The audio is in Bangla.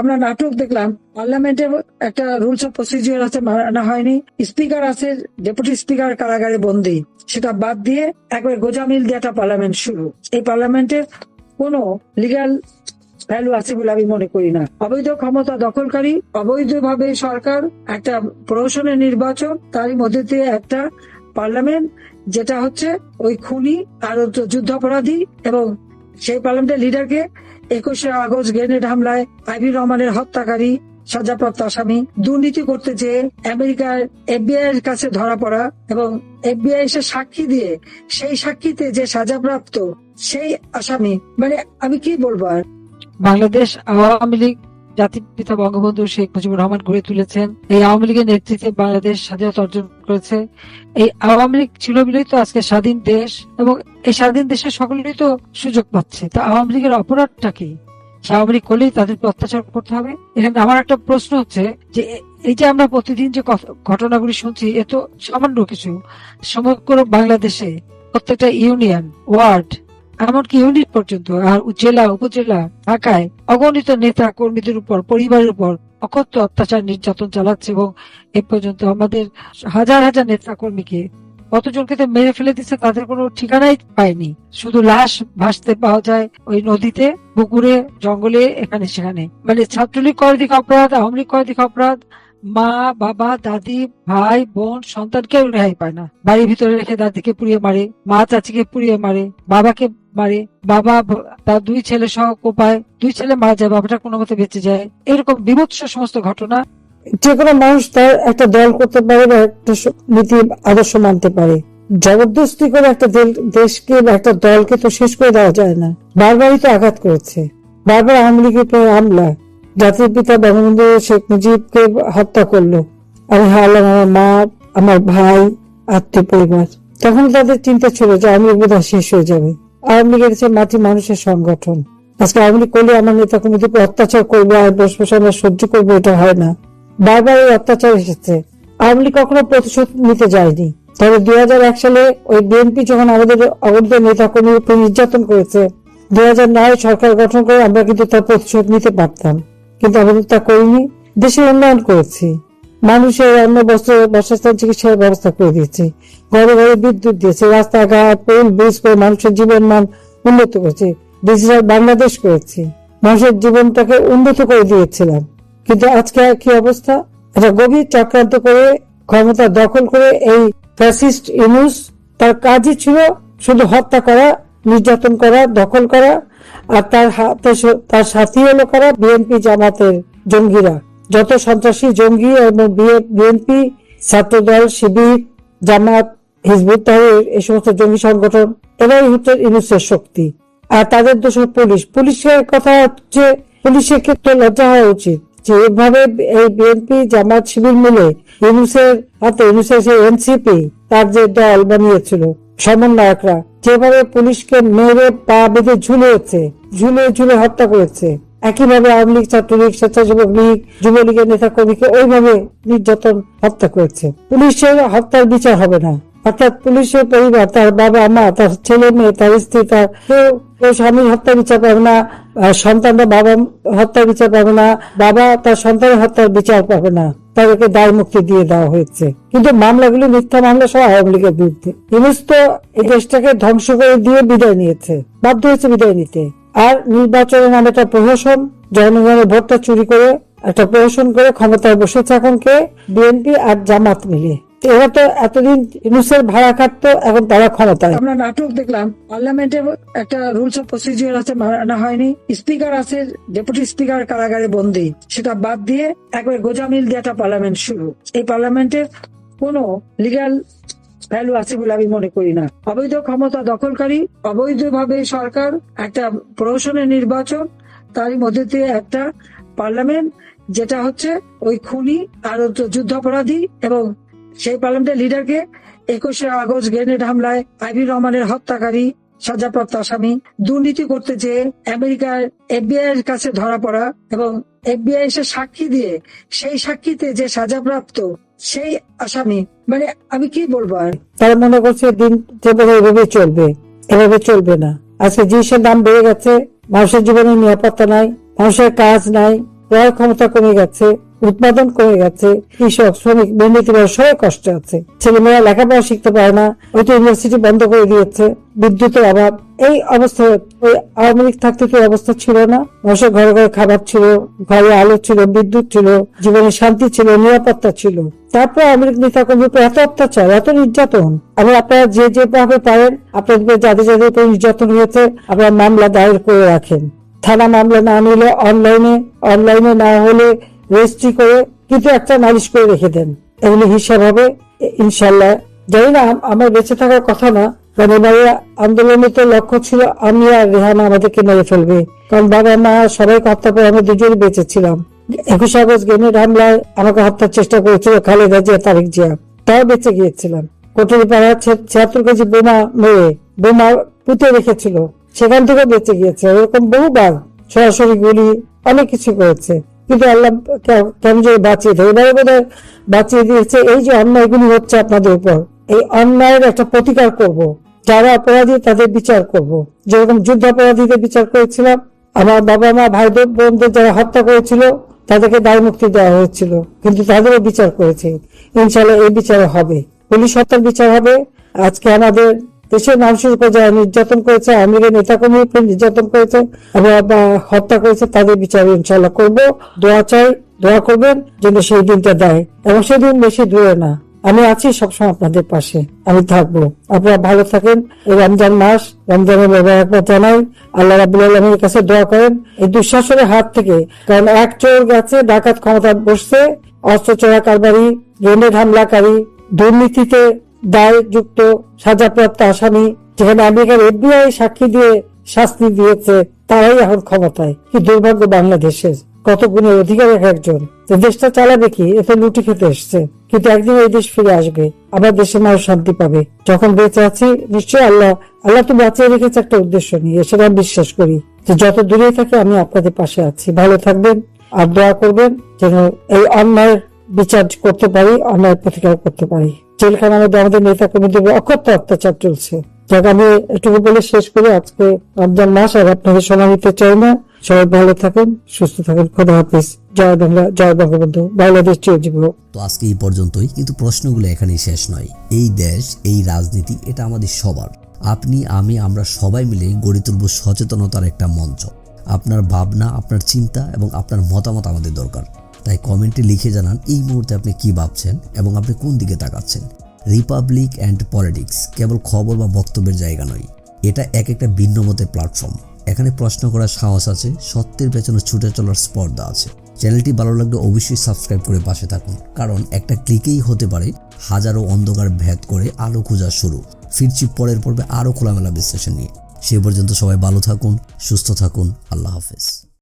আমরা নাটক দেখলাম, পার্লামেন্টে একটা রুলস অফ প্রসিডিওর আছে, মানা হয়নি। স্পিকার আছে, ডেপুটি স্পিকার কারাগারে বন্দী, সেটা বাদ দিয়ে একবার গোজামিল দিয়ে একটা পার্লামেন্ট শুরু। এই পার্লামেন্টের কোনো লিগ্যাল ভ্যালু আছে বলে আমি মনে করি না। অবৈধ ক্ষমতা দখলকারী, অবৈধভাবে সরকার, একটা প্রহসনের নির্বাচন, তারই মধ্যে দিয়ে একটা পার্লামেন্ট যেটা হচ্ছে ওই খুনি আর যুদ্ধাপরাধী, এবং সেই পার্লামেন্টের লিডারকে 21শে আগস্ট গ্রেনেড হামলায় আইভি রহমানের হত্যাকারী, সাজাপ্রাপ্ত আসামি, দুর্নীতি করতে যেয়ে আমেরিকার FBI এর কাছে ধরা পড়া এবং FBI এসে সাক্ষী দিয়ে সেই সাক্ষীতে যে সাজাপ্রাপ্ত সেই আসামি, মানে আমি কি বলবো আর। বাংলাদেশ আওয়ামী লীগ জাতির পিতা বঙ্গবন্ধু শেখ মুজিবুর রহমান গড়ে তুলেছেন। এই আওয়ামী লীগের নেতৃত্বে বাংলাদেশ স্বাধীনতা অর্জন করেছে। এই আওয়ামী লীগ ছিল বলেই তো আজকে স্বাধীন দেশ, এবং এই স্বাধীন দেশের সকলেই তো সুযোগ পাচ্ছে। তা আওয়ামী লীগের অপরাধটা কি? আওয়ামী লীগ করলেই তাদেরকে অত্যাচার করতে হবে? এখানে আমার একটা প্রশ্ন হচ্ছে যে এই যে আমরা প্রতিদিন যে ঘটনাগুলি শুনছি, এ তো সামান্য কিছু। সমগ্র বাংলাদেশে প্রত্যেকটা ইউনিয়ন, ওয়ার্ড, এমনকি ইউনিট পর্যন্ত, আর জেলা উপজেলা ঢাকায় অগণিত নেতা কর্মীদের উপর, পরিবারের উপর অকথ্য অত্যাচার নির্যাতন চালাচ্ছে, এবং এ পর্যন্ত আমাদের হাজার হাজার নেতা কর্মীকে কতজনকে তো মেরে ফেলে দিচ্ছে, তাদের কোনো ঠিকানাই পায়নি। শুধু লাশ ভাসতে পাওয়া যায় ওই নদীতে, পুকুরে, জঙ্গলে, এখানে সেখানে। মানে ছাত্রলীগ করে দিকে অপরাধ, আওয়ামী লীগ করে দিকে অপরাধ, মা বাবা দাদি ভাই বোন সন্তানকেও রেহাই পায় না। বাড়ির ভিতরে রেখে দাদিকে পুড়িয়ে মারে, মা চাচিকে পুড়িয়ে মারে, বাবাকে মারে, বাবা তার 2 ছেলে সহ কোপায়, 2 ছেলে মারা যায়, বাবাটা কোনো মতে বেঁচে যায়। এরকম বিভৎস সমস্ত ঘটনা। যে কোনো মানুষ তার একটা দল করতে পারে বা একটা নীতি আদর্শ মানতে পারে। জবরদস্তি করে একটা দেশকে বা একটা দলকে তো শেষ করে দেওয়া যায় না। বারবারই তো আঘাত করেছে, বারবার আওয়ামী লীগের উপর হামলা, জাতির পিতা বঙ্গবন্ধু শেখ মুজিবকে হত্যা করলো, আমি হারালাম আমার মা, আমার ভাই, আত্মীয় পরিবার। তখন তাদের চিন্তা ছিল যে আওয়ামী লীগ বোধহয় শেষ হয়ে যাবে। আওয়ামী লীগের হচ্ছে মাটি মানুষের সংগঠন। আজকে আওয়ামী লীগ করলে আমার নেতা কর্মীদের অত্যাচার করবো আর বসে বসে আমরা সহ্য করবো, এটা হয় না। বারবার এই অত্যাচার এসেছে। আওয়ামী লীগ কখনো প্রতিশোধ নিতে যায়নি। তবে 2001 সালে ওই বিএনপি যখন আমাদের অগণিত নেতা কর্মীর উপর নির্যাতন করেছে, 2009 সরকার গঠন করে আমরা কিন্তু তার প্রতিশোধ নিতে পারতাম, কিন্তু আমাদের তা করিনি। দেশের উন্নয়ন করেছি, মানুষের অন্ন বস্ত্র বাসস্থান চিকিৎসার ব্যবস্থা করে দিয়েছি, ঘরে ঘরে বিদ্যুৎ দিয়েছে, রাস্তাঘাট পোল ব্রিজ করে মানুষের জীবন মান উন্নত করেছি, ডিজিটাল বাংলাদেশ করেছি, মানুষের জীবনটাকে উন্নত করে দিয়েছিলাম। কিন্তু আজকে কি অবস্থা? এটা গভীর চক্রান্ত করে ক্ষমতা দখল করে এই ফ্যাসিস্ট ইউনূস, তার কাজই ছিল শুধু হত্যা করা, নির্যাতন করা, দখল করা, আর তার সাথী হলো কারা? বিএনপি জামাতের জঙ্গিরা। যত সন্ত্রাসী জঙ্গি এবং বিএনপি, ছাত্রদল, শিবির, জামাত, হিজবুত তাহরির, এই সমস্ত জঙ্গি সংগঠন, এরাই হচ্ছে ইউনূসের শক্তি। আর তাদের দোষ পুলিশের কথা হচ্ছে, পুলিশের ক্ষেত্রে লজ্জা হওয়া উচিত যে এভাবে এই বিএনপি জামাত শিবির মিলে ইউনূসের হাতে, ইউনূসের যে এনসিপি, তার যে দল বানিয়েছিল সমন্বয়করা, যেভাবে পুলিশকে মেরে পা বেঁধে ঝুলিয়েছে, ঝুলে হত্যা করেছে, একইভাবে আওয়ামী লীগ, ছাত্রলীগ, স্বেচ্ছাসেবক লীগ, যুবলীগের নেতা কর্মীকে ওইভাবে নির্যাতন হত্যা করেছে। পুলিশের হত্যার বিচার হবে না, অর্থাৎ পুলিশের পরিবার, তার বাবা মা, তার ছেলে মেয়ে, তার স্ত্রী, তার স্বামীর হত্যার বিচার পাবে না, সন্তানরা বাবা হত্যার বিচার পাবে না, বাবা তার সন্তানের হত্যার বিচার পাবে না, তাদেরকে দায় মুক্তি দিয়ে দেওয়া হয়েছে। কিন্তু মামলাগুলি মিথ্যা মামলা সহ আওয়ামী লীগের বিরুদ্ধে। ইউনূস তো এই দেশটাকে ধ্বংস করে দিয়ে বিদায় নিয়েছে, বাধ্য হয়েছে বিদায় নিতে। আর নির্বাচনের নামে একটা প্রহসন, জনগণের ভোটটা চুরি করে একটা প্রহসন করে ক্ষমতায় বসেছে এখন কে? বিএনপি আর জামাত মিলে। এরা তো এতদিন ইউনূসের ভাড়া কাটতো, এখন তারা ক্ষমতায়। আমরা নাটক দেখলাম, পার্লামেন্টে একটা রুলস অফ প্রসিডিওর আছে, মানা হয়নি। স্পিকার আছে, ডেপুটি স্পিকার কারাগারে বন্দী, সেটা বাদ দিয়ে একবার গোজামিল দিয়ে একটা পার্লামেন্ট শুরু। এই পার্লামেন্টের কোনো লিগ্যাল ভ্যালু আছে বলে আমি মনে করি না। অবৈধ ক্ষমতা দখলকারী, অবৈধভাবে সরকার, একটা প্রহসনের নির্বাচন, তারই মধ্যে দিয়ে একটা পার্লামেন্ট যেটা হচ্ছে ওই খুনি আর যুদ্ধাপরাধী, এবং সেই পার্লামেন্টের লিডারকে 21শে আগস্ট গ্রেনেড হামলায় আইভি রহমানের হত্যাকারী, সাজাপ্রাপ্ত আসামি, দুর্নীতি করতে যেয়ে আমেরিকার FBI এর কাছে ধরা পড়া এবং FBI এসে সাক্ষী দিয়ে সেই সাক্ষীতে যে সাজাপ্রাপ্ত সেই আসামি, মানে আমি কি বলবো আর। তারা মনে করছে দিন এভাবে চলবে, এভাবে চলবে না। আজকে জিনিসের দাম বেড়ে গেছে, মানুষের জীবনে নিরাপত্তা নাই, মানুষের কাজ নাই, ক্রয় ক্ষমতা কমে গেছে, উৎপাদন কমে গেছে, কৃষক শ্রমিক দুর্নীতিবাজ সবাই কষ্টে আছে, ছেলেমেয়েরা লেখাপড়া শিখতে পারে না, হয়তো ইউনিভার্সিটি বন্ধ করে দিয়েছে, বিদ্যুতের অভাব। এই অবস্থা ওই আওয়ামী লীগ থাকতে তো অবস্থা ছিল না। মানুষের ঘরে ঘরে খাবার ছিল, ঘরে আলো ছিল, বিদ্যুৎ ছিল, জীবনে শান্তি ছিল, নিরাপত্তা ছিল। তারপর আওয়ামী লীগ নেতা কর্মীর উপর এত অত্যাচার, এত নির্যাতন। আবার আপনারা যে যেভাবে পারেন আপনাদের যাদের যাদের উপর নির্যাতন হয়েছে আপনারা মামলা দায়ের করে রাখেন। থানা মামলা না নিলে অনলাইনে না হলে রেজিস্ট্রি করে কিন্তু একটা নালিশ করে রেখে দেন, এগুলো হিসাব হবে ইনশাল্লাহ। জানি না আমার বেঁচে থাকার কথা না, কারণ এবারে আন্দোলনের তো লক্ষ্য ছিল আমি আর রেহানা আমাদেরকে মেরে ফেলবে, কারণ বাবা মা সবাইকে হত্যা করে আমি দুজনই বেঁচে ছিলাম। 21 আগস্ট গ্রেনেড হামলায় আমাকে হত্যার চেষ্টা করেছিল খালেদা জিয়া, তারেক জিয়া, তাও বেঁচে গিয়েছিলাম। কোটরিপাড়া 76 কেজি বোমা পুঁতে রেখেছিল, সেখান থেকে বেঁচে গিয়েছে। এরকম বহুবার সরাসরি গুলি অনেক কিছু করেছে, কিন্তু আল্লাহ কেন যে বাঁচিয়ে দেয়, এবারে বোধ হয় বাঁচিয়ে দিয়েছে। এই যে অন্যায়গুলি হচ্ছে আপনাদের উপর, এই অন্যায়ের একটা প্রতিকার করব, যারা অপরাধী তাদের বিচার করব। যেরকম যুদ্ধাপরাধীদের বিচার করেছিলাম, আমার বাবা মা ভাই বোনদের যারা হত্যা করেছিল তাদেরকে দায় মুক্তি দেওয়া হয়েছিল, কিন্তু তাদেরও বিচার করেছে। ইনশাল্লাহ এই বিচার হবে, পুলিশ হত্যার বিচার হবে। আজকে আমাদের দেশের মানুষের উপর যারা নির্যাতন করেছে, আওয়ামী লীগের নেতাকর্মীর উপর নির্যাতন করেছে এবং হত্যা করেছে তাদের বিচার ইনশাল্লাহ করব। দোয়া চাই, দোয়া করবেন যেন সেই দিনটা দেয়, এবং সেদিন বেশি দূরে না। আমি আছি সবসময় আপনাদের পাশে, আমি থাকবো। আপনারা ভালো থাকেন। এই রমজান মাস, রমজানের মোবারকবাদ জানাই। আল্লাহ রাব্বুল আলামিনের কাছে দোয়া করেন এই দুঃশাসনের হাত থেকে, কারণ এক চোর গেছে, ডাকাত ক্ষমতা বসছে, অস্ত্র চোরা কারবারি, গ্রেনেড হামলাকারী, দুর্নীতিতে দায়যুক্ত সাজাপ্রাপ্ত আসামি, যেখানে আমেরিকার FBI সাক্ষী দিয়ে শাস্তি দিয়েছে, তারাই এখন ক্ষমতায়। কি দুর্ভাগ্য বাংলাদেশের, কত গুণের অধিকার একজন। দেশটা চালাবে কি? এতে লুটি খেতে এসছে, কিন্তু একদিন এই দেশ ফিরে আসবে, আবার দেশের মানুষ শান্তি পাবে। যখন বেঁচে আছি নিশ্চয়ই আল্লাহ তো বাঁচিয়ে রেখেছে একটা উদ্দেশ্য নিয়ে, সেটা আমি বিশ্বাস করি যে যত দূরে থাকে আমি আপনাদের পাশে আছি। ভালো থাকবেন আর দোয়া করবেন যেন এই অন্যায়ের বিচার করতে পারি, অন্যায়ের প্রতিকার করতে পারি। জেলখানার মধ্যে আমাদের নেতা কর্মীদের অকথ্য অত্যাচার চলছে। যাক, আমি এটুকু বলে শেষ করে আজকে রমজান মাস আর আপনাদের সময় নিতে চাই না। সবাই ভালো থাকেন, সুস্থ থাকেন। খোদা হাফিজ। জয় বাংলা, জয় বঙ্গবন্ধু, বাংলাদেশ চিরজীবী হোক। তো আজকে এই পর্যন্তই, কিন্তু প্রশ্নগুলো এখানেই শেষ নয়। এই দেশ, এই রাজনীতি, এটা আমাদের সবার। আপনি, আমি, আমরা সবাই মিলে গড়ে তুলব সচেতনতার একটা মঞ্চ। আপনার ভাবনা, আপনার চিন্তা এবং আপনার মতামত আমাদের দরকার। তাই কমেন্টে লিখে জানান এই মুহূর্তে আপনি কি ভাবছেন এবং আপনি কোন দিকে তাকাচ্ছেন। রিপাবলিক অ্যান্ড পলিটিক্স কেবল খবর বা বক্তব্যের জায়গা নয়, এটা একটা ভিন্ন মতের প্ল্যাটফর্ম। এখানে প্রশ্ন করার সাহস আছে, সত্যের পেছনে ছুটে চলার স্পর্ধা আছে। চ্যানেলটি ভালো লাগলে অবশ্যই সাবস্ক্রাইব করে পাশে থাকুন, কারণ একটা ক্লিকেই হতে পারে হাজারো অন্ধকার ভেদ করে আলো খোঁজা শুরু। ফিরছি পরের পর্বে আরও খোলামেলা বিশ্লেষণ নিয়ে। সে পর্যন্ত সবাই ভালো থাকুন, সুস্থ থাকুন। আল্লাহ হাফেজ।